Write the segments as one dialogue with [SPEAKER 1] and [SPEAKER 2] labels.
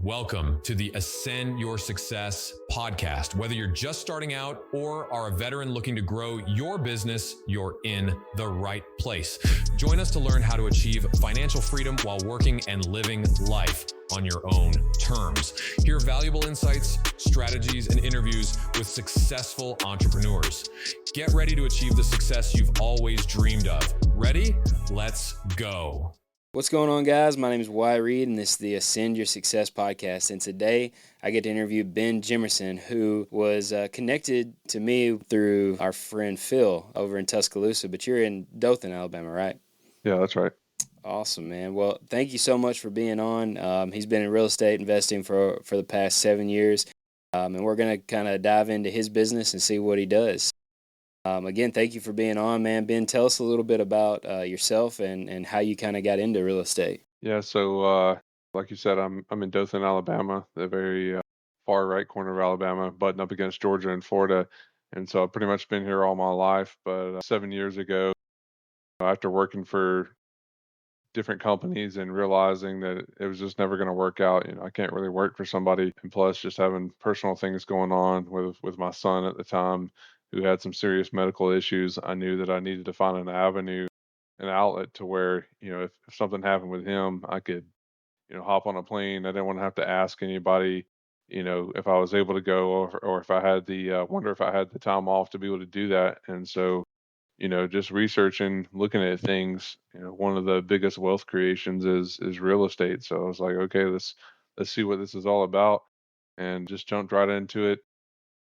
[SPEAKER 1] Welcome to the Ascend Your Success podcast. Whether you're just starting out or are a veteran looking to grow your business, you're in the right place. Join us to learn how to achieve financial freedom while working and living life on your own terms. Hear valuable insights, strategies, and interviews with successful entrepreneurs. Get ready to achieve the success you've always dreamed of. Ready? Let's go.
[SPEAKER 2] What's going on, guys? My name is Wyatt Reed, and this is the Ascend Your Success podcast. And today, I get to interview Ben Jimmerson, who was connected to me through our friend Phil over in Tuscaloosa. But you're in Dothan, Alabama, right?
[SPEAKER 3] Yeah, that's right.
[SPEAKER 2] Awesome, man. Well, thank you so much for being on. He's been in real estate investing for the past 7 years, and we're going to kind of dive into his business and see what he does. Again, thank you for being on, man. Ben, tell us a little bit about yourself and how you kind of got into real estate.
[SPEAKER 3] Yeah, so like you said, I'm in Dothan, Alabama, the very far right corner of Alabama, butting up against Georgia and Florida. And so I've pretty much been here all my life. But 7 years ago, after working for different companies and realizing that it was just never going to work out, I can't really work for somebody. And plus, just having personal things going on with my son at the time, who had some serious medical issues, I knew that I needed to find an avenue, an outlet to where, if something happened with him, I could, hop on a plane. I didn't want to have to ask anybody, if I was able to go or if I had wonder if I had the time off to be able to do that. And so, just researching, looking at things, one of the biggest wealth creations is real estate. So I was like, okay, let's see what this is all about, and just jumped right into it.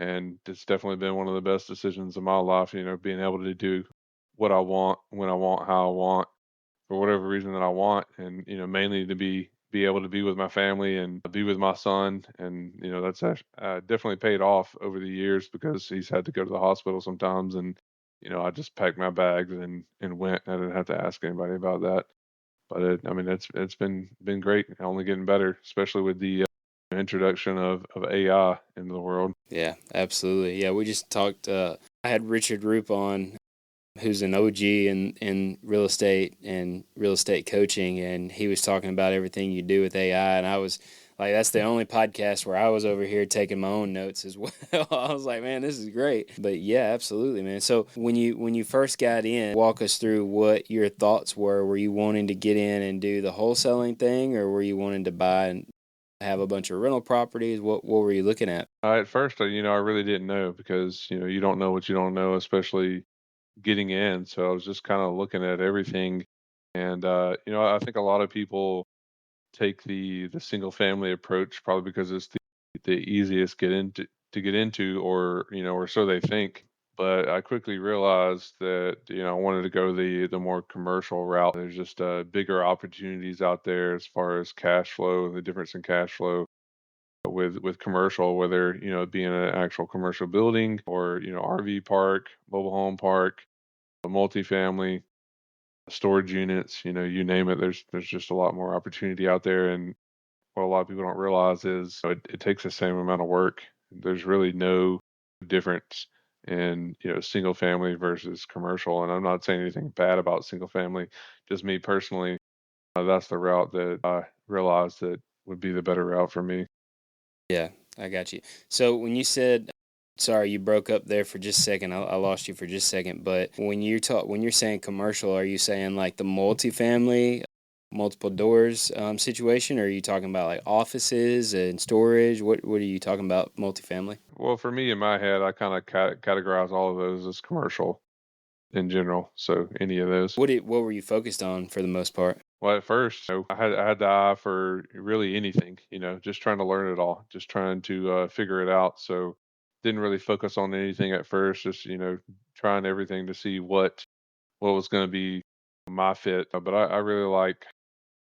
[SPEAKER 3] And it's definitely been one of the best decisions of my life, being able to do what I want, when I want, how I want, for whatever reason that I want. And, mainly to be able to be with my family and be with my son. And, that's definitely paid off over the years because he's had to go to the hospital sometimes. And, I just packed my bags and went. I didn't have to ask anybody about that. But it's been great, only getting better, especially with the introduction of AI into the world.
[SPEAKER 2] Yeah, absolutely. Yeah, we just talked. I had Richard Roop on, who's an OG in real estate and real estate coaching, and he was talking about everything you do with AI, and I was like, that's the only podcast where I was over here taking my own notes as well. I was like, man, this is great. But yeah, absolutely, man. So when you first got in, walk us through what your thoughts were. Were you wanting to get in and do the wholesaling thing, or were you wanting to buy and have a bunch of rental properties? What were you looking at?
[SPEAKER 3] At first, I really didn't know because, you don't know what you don't know, especially getting in. So I was just kind of looking at everything. And, I think a lot of people take the single family approach probably because it's the easiest to get into, or, or so they think. But I quickly realized that, I wanted to go the more commercial route. There's just bigger opportunities out there as far as cash flow, the difference in cash flow with commercial, whether, it being an actual commercial building or, RV park, mobile home park, a multifamily, storage units, you name it. There's just a lot more opportunity out there. And what a lot of people don't realize is it takes the same amount of work. There's really no difference in, single family versus commercial. And I'm not saying anything bad about single family, just me personally. That's the route that I realized that would be the better route for me.
[SPEAKER 2] Yeah, I got you. So when you said, sorry, you broke up there for just a second. I lost you for just a second. But when you're saying commercial, are you saying like the multifamily, multiple doors situation? Or are you talking about like offices and storage? What are you talking about, multifamily?
[SPEAKER 3] Well, for me in my head, I kind of categorize all of those as commercial in general. So any of those.
[SPEAKER 2] What were you focused on for the most part?
[SPEAKER 3] Well, at first, I had the eye for really anything, just trying to learn it all, just trying to figure it out. So didn't really focus on anything at first, just, trying everything to see what was going to be my fit. But I really like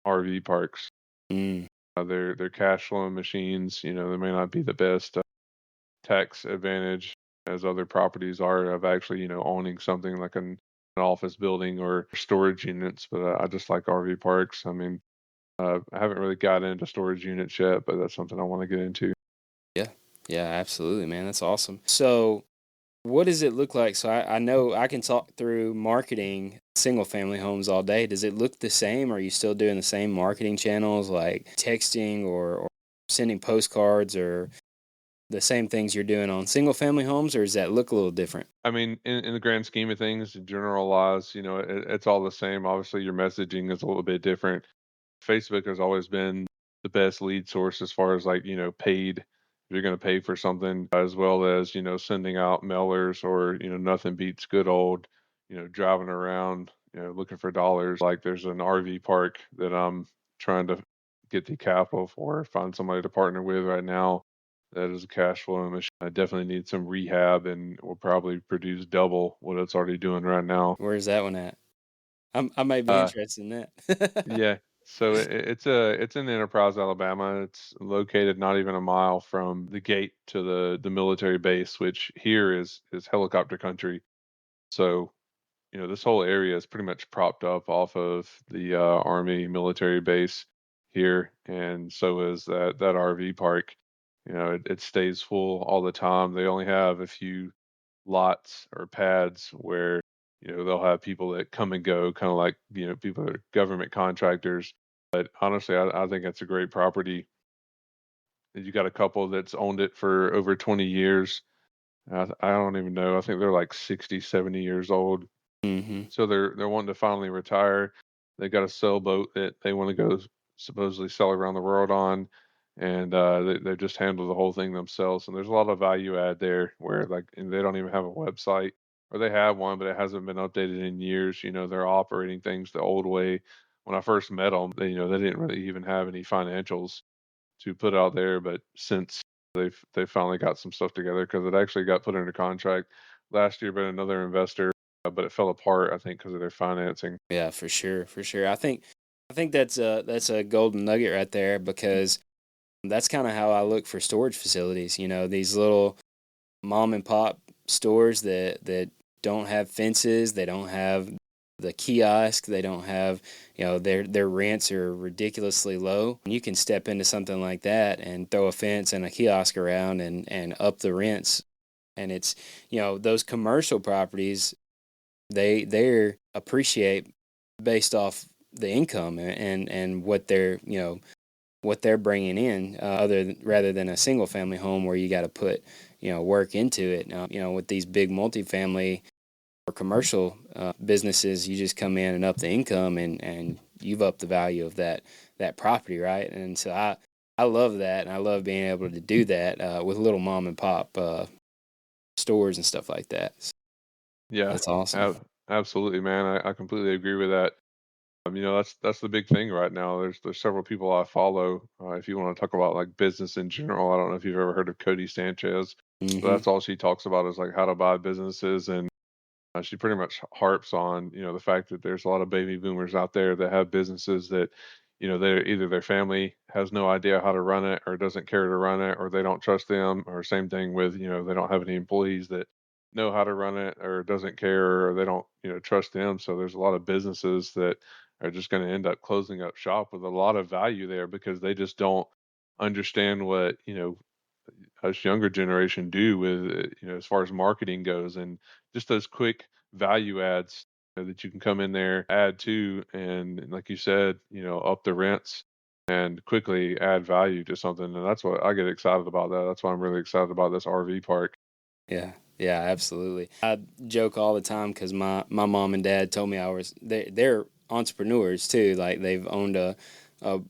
[SPEAKER 3] RV parks.
[SPEAKER 2] Mm.
[SPEAKER 3] They're cash flowing machines. They may not be the best tax advantage as other properties are of actually, owning something like an office building or storage units. But I just like RV parks. I haven't really gotten into storage units yet, but that's something I want to get into.
[SPEAKER 2] Yeah, absolutely, man. That's awesome. So what does it look like? So I know I can talk through marketing single family homes all day. Does it look the same? Are you still doing the same marketing channels like texting or sending postcards or the same things you're doing on single family homes, or does that look a little different?
[SPEAKER 3] I mean, in the grand scheme of things, generalize, it's all the same. Obviously, your messaging is a little bit different. Facebook has always been the best lead source as far as like, paid, if you're going to pay for something, as well as, sending out mailers or, nothing beats good old, driving around, looking for dollars. Like there's an RV park that I'm trying to get the capital for, find somebody to partner with right now. That is a cash flow machine. I definitely need some rehab and will probably produce double what it's already doing right now.
[SPEAKER 2] Where's that one at? I might be
[SPEAKER 3] Uh,
[SPEAKER 2] interested in that.
[SPEAKER 3] Yeah. So it's in Enterprise, Alabama. It's located not even a mile from the gate to the military base, which here is helicopter country. So, this whole area is pretty much propped up off of the Army military base here, and so is that RV park. It stays full all the time. They only have a few lots or pads where they'll have people that come and go, kind of like people that are government contractors. But honestly, I think it's a great property. You got a couple that's owned it for over 20 years. I don't even know. I think they're like 60, 70 years old.
[SPEAKER 2] Hmm.
[SPEAKER 3] So they're wanting to finally retire. They got a sailboat that they want to go supposedly sell around the world on, and they just handle the whole thing themselves. And there's a lot of value add there where like and they don't even have a website, or they have one, but it hasn't been updated in years. They're operating things the old way. When I first met them, they didn't really even have any financials to put out there, but since they finally got some stuff together because it actually got put under contract last year by another investor, but it fell apart, I think, because of their financing.
[SPEAKER 2] Yeah, for sure, for sure. I think that's a golden nugget right there because that's kind of how I look for storage facilities. These little mom and pop stores that don't have fences, they don't have the kiosk, they don't have, their rents are ridiculously low. You can step into something like that and throw a fence and a kiosk around and up the rents. And it's, those commercial properties, they're appreciate based off the income and what they're bringing in, rather than a single family home where you got to put work into it. With these big multifamily or commercial businesses, you just come in and up the income and you've upped the value of that property, right? And so I love that, and I love being able to do that with little mom and pop stores and stuff like that. So
[SPEAKER 3] Yeah,
[SPEAKER 2] that's awesome.
[SPEAKER 3] absolutely, man. I completely agree with that. That's the big thing right now. There's several people I follow. If you want to talk about like business in general, I don't know if you've ever heard of Cody Sanchez, but
[SPEAKER 2] Hmm.
[SPEAKER 3] that's all she talks about is like how to buy businesses. And she pretty much harps on, the fact that there's a lot of baby boomers out there that have businesses that, they're either their family has no idea how to run it or doesn't care to run it, or they don't trust them, or same thing with, they don't have any employees that know how to run it or doesn't care, or they don't, trust them. So there's a lot of businesses that are just going to end up closing up shop with a lot of value there because they just don't understand what, us younger generation do with as far as marketing goes, and just those quick value adds that you can come in there add to, and like you said, up the rents and quickly add value to something. And that's what I get excited about. That's why I'm really excited about this RV park.
[SPEAKER 2] Yeah, yeah, absolutely. I joke all the time because my mom and dad told me they're entrepreneurs too. Like they've owned a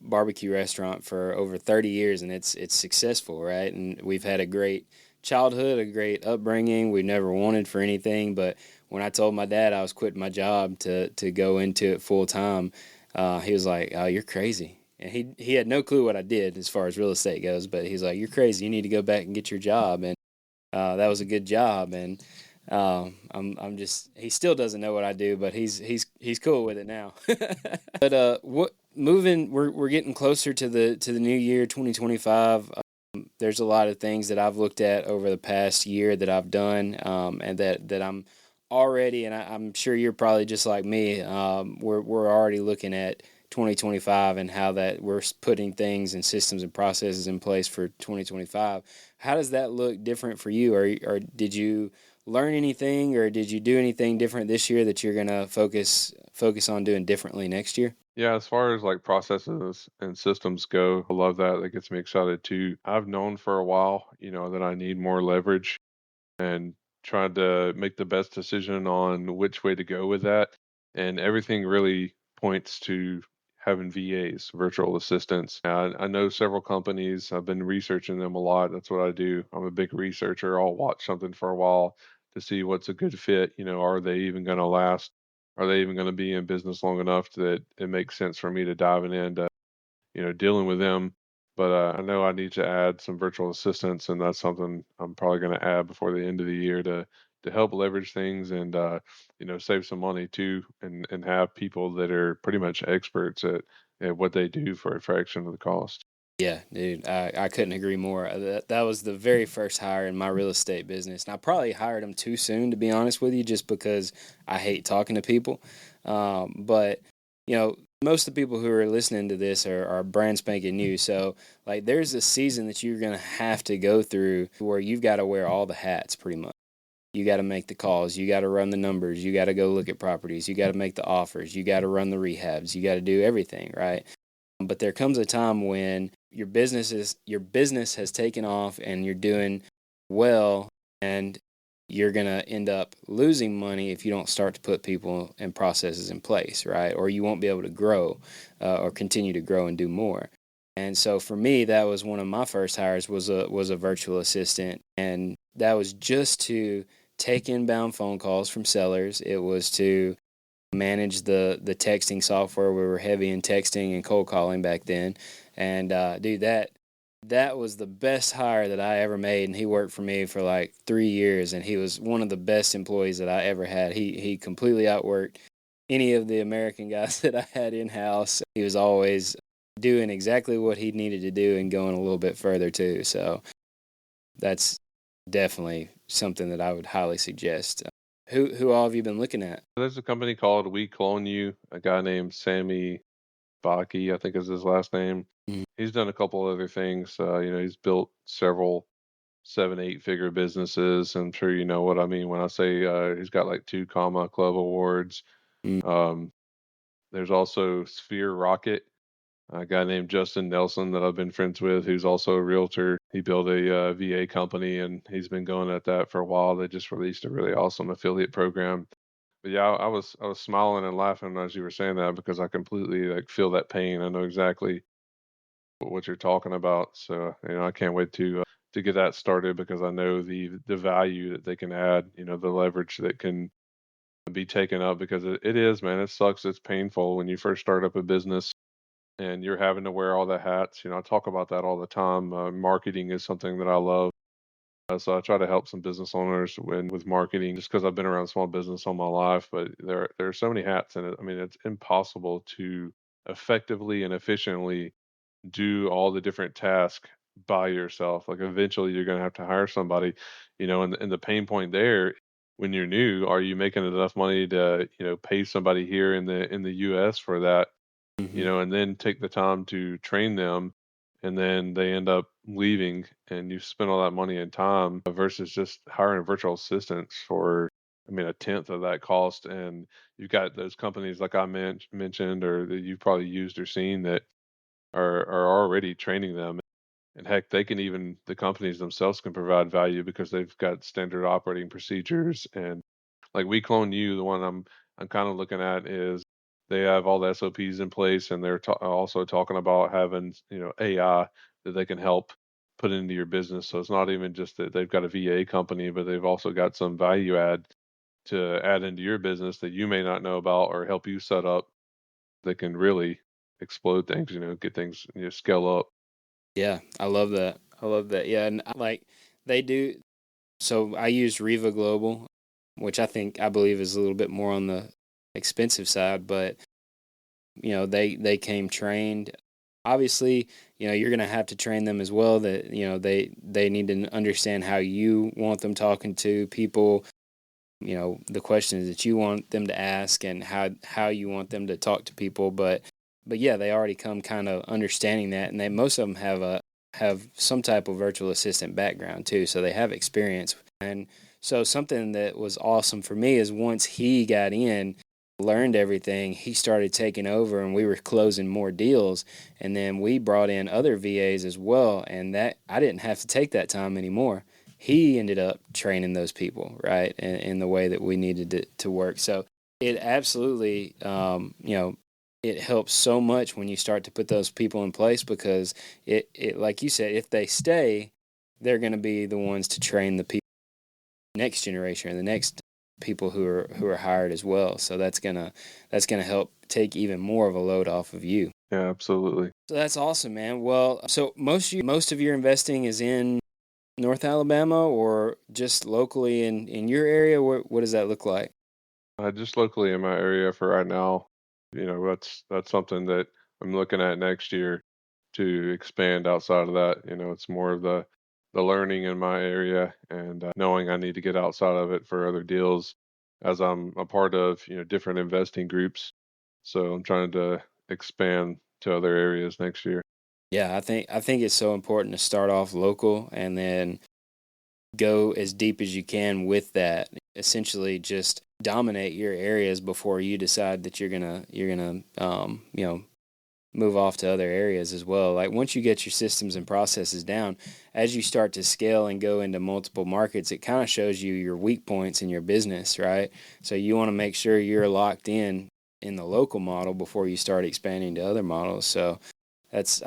[SPEAKER 2] barbecue restaurant for over 30 years and it's successful, right? And we've had a great childhood, a great upbringing. We never wanted for anything, but when I told my dad I was quitting my job to go into it full time, he was like, "Oh, you're crazy." And he had no clue what I did as far as real estate goes, but he's like, "You're crazy. You need to go back and get your job." And that was a good job, and I'm just he still doesn't know what I do, but he's cool with it now. But what moving we're getting closer to the new year 2025. There's a lot of things that I've looked at over the past year that I've done, and that I'm already, and I'm sure you're probably just like me. We're already looking at 2025 and how that we're putting things and systems and processes in place for 2025. How does that look different for you, or did you learn anything, or did you do anything different this year that you're going to focus on doing differently next year?
[SPEAKER 3] Yeah, as far as like processes and systems go, I love that. That gets me excited too. I've known for a while, that I need more leverage and tried to make the best decision on which way to go with that. And everything really points to having VAs, virtual assistants. I know several companies. I've been researching them a lot. That's what I do. I'm a big researcher. I'll watch something for a while to see what's a good fit. Are they even going to last? Are they even going to be in business long enough that it makes sense for me to dive into dealing with them. But I know I need to add some virtual assistants, and that's something I'm probably going to add before the end of the year to help leverage things and save some money too, and have people that are pretty much experts at what they do for a fraction of the cost.
[SPEAKER 2] Yeah, dude, I couldn't agree more. That was the very first hire in my real estate business. And I probably hired him too soon, to be honest with you, just because I hate talking to people. But, most of the people who are listening to this are brand spanking new. So, like, there's a season that you're going to have to go through where you've got to wear all the hats pretty much. You got to make the calls. You got to run the numbers. You got to go look at properties. You got to make the offers. You got to run the rehabs. You got to do everything, right? But there comes a time when your business has taken off and you're doing well, and you're going to end up losing money if you don't start to put people and processes in place, right? Or you won't be able to grow or continue to grow and do more. And so for me, that was one of my first hires was a virtual assistant, and that was just to take inbound phone calls from sellers. It was to manage the texting software. We were heavy in texting and cold calling back then. And dude, that was the best hire that I ever made, and he worked for me for like 3 years, and he was one of the best employees that I ever had. He completely outworked any of the American guys that I had in-house. He was always doing exactly what he needed to do and going a little bit further too. So that's definitely something that I would highly suggest. Who all have you been looking at?
[SPEAKER 3] There's a company called We Clone You, a guy named Sammy Baki, I think is his last name.
[SPEAKER 2] Mhm.
[SPEAKER 3] He's done a couple other things. He's built several 7, 8 figure businesses. I'm sure you know what I mean when I say he's got like 2 comma club awards.
[SPEAKER 2] Mm.
[SPEAKER 3] Um, there's also Sphere Rocket, a guy named Justin Nelson that I've been friends with, who's also a realtor. He built a VA company, and he's been going at that for a while. They just released a really awesome affiliate program. But yeah, I was smiling and laughing as you were saying that because I completely like feel that pain. I know exactly what you're talking about. So I can't wait to get that started because I know the value that they can add. The leverage that can be taken up because it is, man. It sucks. It's painful when you first start up a business and you're having to wear all the hats. I talk about that all the time. Marketing is something that I love. So I try to help some business owners with marketing just because I've been around small business all my life. But there are so many hats in it. I mean, it's impossible to effectively and efficiently do all the different tasks by yourself. Like eventually you're going to have to hire somebody, and the pain point there when you're new, are you making enough money to, pay somebody here in the US for that,
[SPEAKER 2] Mhm.
[SPEAKER 3] and then take the time to train them and then they end up leaving and you spend all that money and time versus just hiring virtual assistants for a tenth of that cost. And you've got those companies like I mentioned or that you've probably used or seen that are already training them. And heck, the companies themselves can provide value because they've got standard operating procedures. And like We Clone You, the one I'm kind of looking at is they have all the SOPs in place, and they're also talking about having AI that they can help put into your business. So it's not even just that they've got a VA company, but they've also got some value add to add into your business that you may not know about or help you set up that can really explode things, get things, scale up.
[SPEAKER 2] Yeah, I love that. I love that. Yeah, and like they do. So I used Riva Global, which I believe is a little bit more on the expensive side, but they came trained. Obviously, you're going to have to train them as well. That they need to understand how you want them talking to people. The questions that you want them to ask and how you want them to talk to people. But yeah, they already come kind of understanding that, and most of them have some type of virtual assistant background too, so they have experience. And So something that was awesome for me is once he got in, learned everything, he started taking over and we were closing more deals. And then we brought in other VAs as well. And that I didn't have to take that time anymore. He ended up training those people, right, in the way that we needed to work. So it absolutely, it helps so much when you start to put those people in place because it like you said, if they stay, they're going to be the ones to train the people, next generation, or the next people who are hired as well. So that's gonna help take even more of a load off of you.
[SPEAKER 3] Yeah, absolutely.
[SPEAKER 2] So that's awesome, man. Well, so most of your investing is in North Alabama or just locally in your area? What does that look like?
[SPEAKER 3] Just locally in my area for right now, that's something that I'm looking at next year to expand outside of that. It's more of the learning in my area and knowing I need to get outside of it for other deals as I'm a part of, different investing groups. So I'm trying to expand to other areas next year.
[SPEAKER 2] Yeah, I think it's so important to start off local and then go as deep as you can with that. Essentially, just dominate your areas before you decide that you're gonna move off to other areas as well. Like once you get your systems and processes down, as you start to scale and go into multiple markets, it kind of shows you your weak points in your business, right? So you want to make sure you're locked in the local model before you start expanding to other models. So that's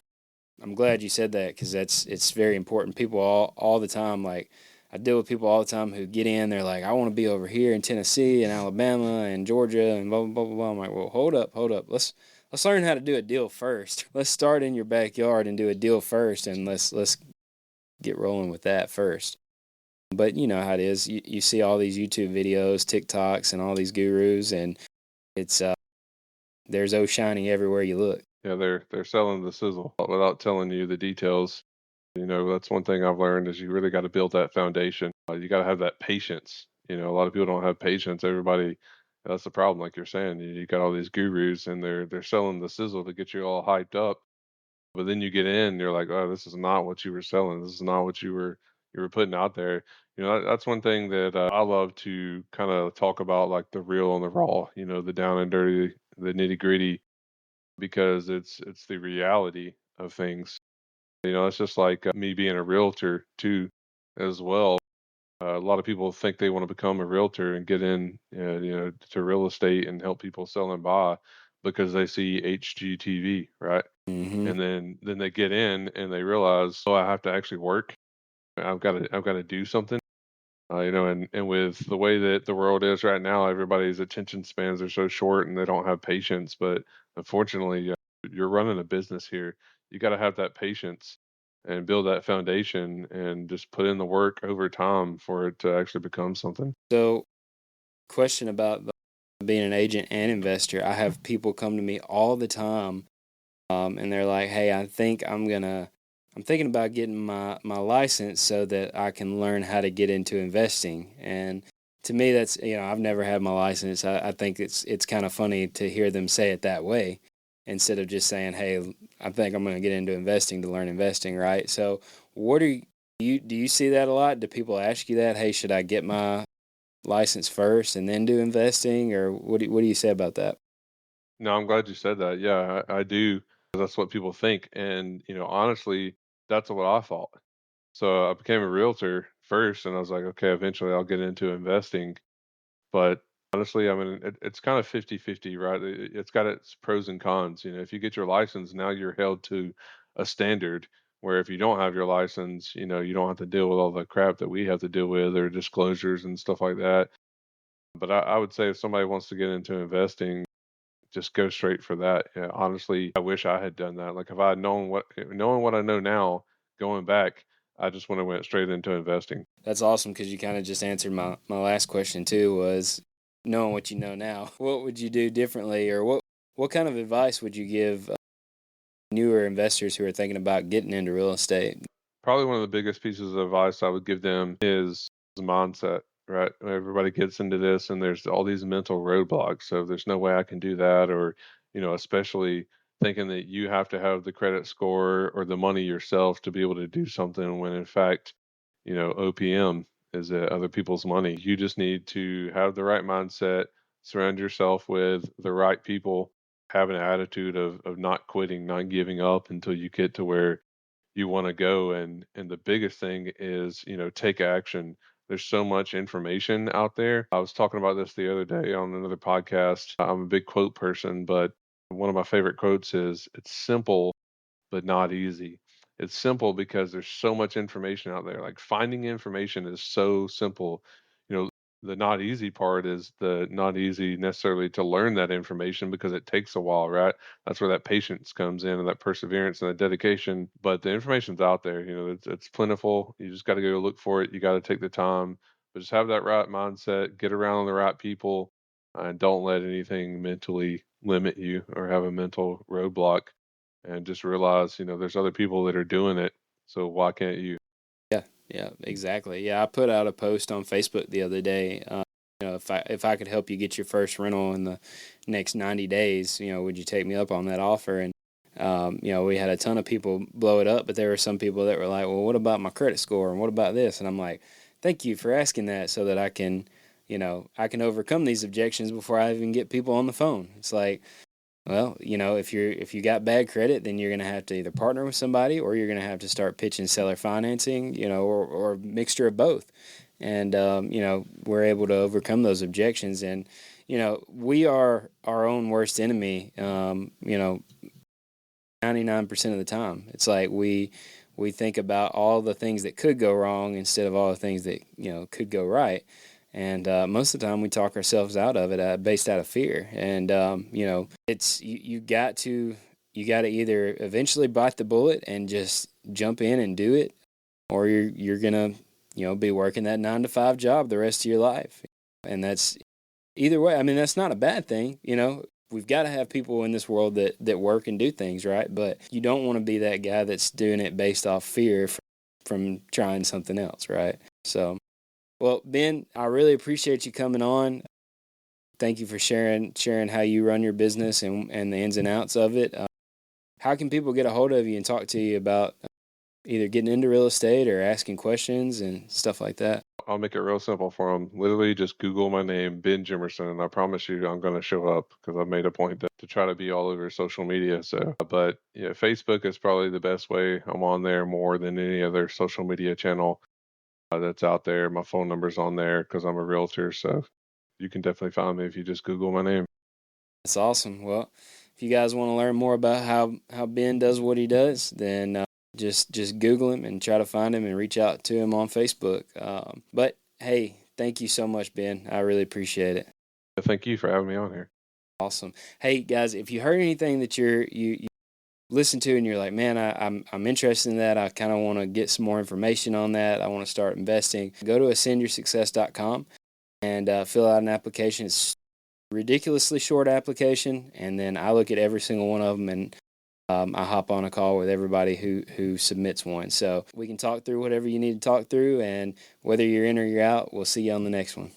[SPEAKER 2] I'm glad you said that because it's very important. People all the time, like I deal with people all the time who get in, they're like, I want to be over here in Tennessee and Alabama and Georgia and blah blah blah blah blah. I'm like, well, hold up. Let's learn how to do a deal first. Let's start in your backyard and do a deal first, and let's get rolling with that first. But you know how it is. You see all these YouTube videos, TikToks, and all these gurus, and it's there's O shiny everywhere you look.
[SPEAKER 3] Yeah, they're selling the sizzle without telling you the details. That's one thing I've learned is you really got to build that foundation. You got to have that patience. A lot of people don't have patience. Everybody, that's the problem. Like you're saying, you got all these gurus and they're selling the sizzle to get you all hyped up. But then you get in, you're like, oh, this is not what you were selling. This is not what you were putting out there. That's one thing that I love to kind of talk about, like the real and the raw. The down and dirty, the nitty gritty, because it's the reality of things. It's just like me being a realtor too, as well. A lot of people think they want to become a realtor and get in, to real estate and help people sell and buy because they see HGTV, right?
[SPEAKER 2] Hmm.
[SPEAKER 3] And then they get in and they realize, oh, I have to actually work. I've got to do something. And with the way that the world is right now, everybody's attention spans are so short and they don't have patience. But unfortunately, you're running a business here. You got to have that patience and build that foundation and just put in the work over time for it to actually become something.
[SPEAKER 2] So, question about being an agent and investor. I have people come to me all the time, and they're like, "Hey, I'm thinking about getting my license so that I can learn how to get into investing." And to me, that's I've never had my license. I think it's kind of funny to hear them say it that way instead of just saying, "Hey, I think I'm going to get into investing to learn investing." Right? So, what are do you see that a lot? Do people ask you that? Hey, should I get my license first and then do investing, or what do you say about that?
[SPEAKER 3] No, I'm glad you said that. Yeah, I do. That's what people think. And, honestly, that's what I thought. So I became a realtor first, and I was like, okay, eventually I'll get into investing. But honestly, I mean, it's kind of 50-50, right? It's got its pros and cons. If you get your license, now you're held to a standard where if you don't have your license, you don't have to deal with all the crap that we have to deal with or disclosures and stuff like that. But I would say if somebody wants to get into investing, just go straight for that. Yeah, honestly, I wish I had done that. Like if I had knowing what I know now, going back, I just would have went straight into investing.
[SPEAKER 2] That's awesome because you kind of just answered my last question too, was knowing what you know now. What would you do differently, or what kind of advice would you give newer investors who are thinking about getting into real estate?
[SPEAKER 3] Probably one of the biggest pieces of advice I would give them is mindset, right? Everybody gets into this and there's all these mental roadblocks. So there's no way I can do that, or, especially thinking that you have to have the credit score or the money yourself to be able to do something when in fact, OPM Is it other people's money? You just need to have the right mindset, surround yourself with the right people, have an attitude of not quitting, not giving up until you get to where you want to go. And the biggest thing is, take action. There's so much information out there. I was talking about this the other day on another podcast. I'm a big quote person, but one of my favorite quotes is, it's simple but not easy. It's simple because there's so much information out there. Like, finding information is so simple. You know, the not easy part is the not easy necessarily to learn that information, because it takes a while, right? That's where that patience comes in, and that perseverance and that dedication. But the information's out there. It's plentiful. You just got to go look for it. You got to take the time, but just have that right mindset, get around the right people, and don't let anything mentally limit you or have a mental roadblock, and just realize, there's other people that are doing it. So why can't you?
[SPEAKER 2] Yeah, yeah, exactly. Yeah, I put out a post on Facebook the other day. If I could help you get your first rental in the next 90 days, would you take me up on that offer? And we had a ton of people blow it up, but there were some people that were like, "Well, what about my credit score? And what about this?" And I'm like, "Thank you for asking that, so that I can overcome these objections before I even get people on the phone." It's like, well, if you got bad credit, then you're going to have to either partner with somebody, or you're going to have to start pitching seller financing, or a mixture of both. And we're able to overcome those objections. And we are our own worst enemy. 99% of the time, it's like we think about all the things that could go wrong instead of all the things that could go right. And most of the time, we talk ourselves out of it based out of fear. And it's you got to either eventually bite the bullet and just jump in and do it, or you're gonna be working that 9 to 5 job the rest of your life. And that's, either way, I mean, that's not a bad thing. We've got to have people in this world that work and do things, right? But you don't want to be that guy that's doing it based off fear from trying something else, right? So. Well, Ben, I really appreciate you coming on. Thank you for sharing how you run your business and the ins and outs of it. How can people get a hold of you and talk to you about either getting into real estate or asking questions and stuff like that?
[SPEAKER 3] I'll make it real simple for them. Literally just Google my name, Ben Jimmerson, and I promise you I'm going to show up, because I've made a point to try to be all over social media. So, but yeah, Facebook is probably the best way. I'm on there more than any other social media channel that's out there. My phone number's on there because I'm a realtor. So you can definitely find me if you just Google my name.
[SPEAKER 2] That's awesome. Well, if you guys want to learn more about how Ben does what he does, then just Google him and try to find him and reach out to him on Facebook. But hey, thank you so much, Ben. I really appreciate it.
[SPEAKER 3] Thank you for having me on here.
[SPEAKER 2] Awesome. Hey guys, if you heard anything that you listen to and you're like, man, I'm interested in that, I kind of want to get some more information on that, I want to start investing, go to ascendyoursuccess.com and fill out an application. It's a ridiculously short application, and then I look at every single one of them, and I hop on a call with everybody who submits one. So we can talk through whatever you need to talk through, and whether you're in or you're out, we'll see you on the next one.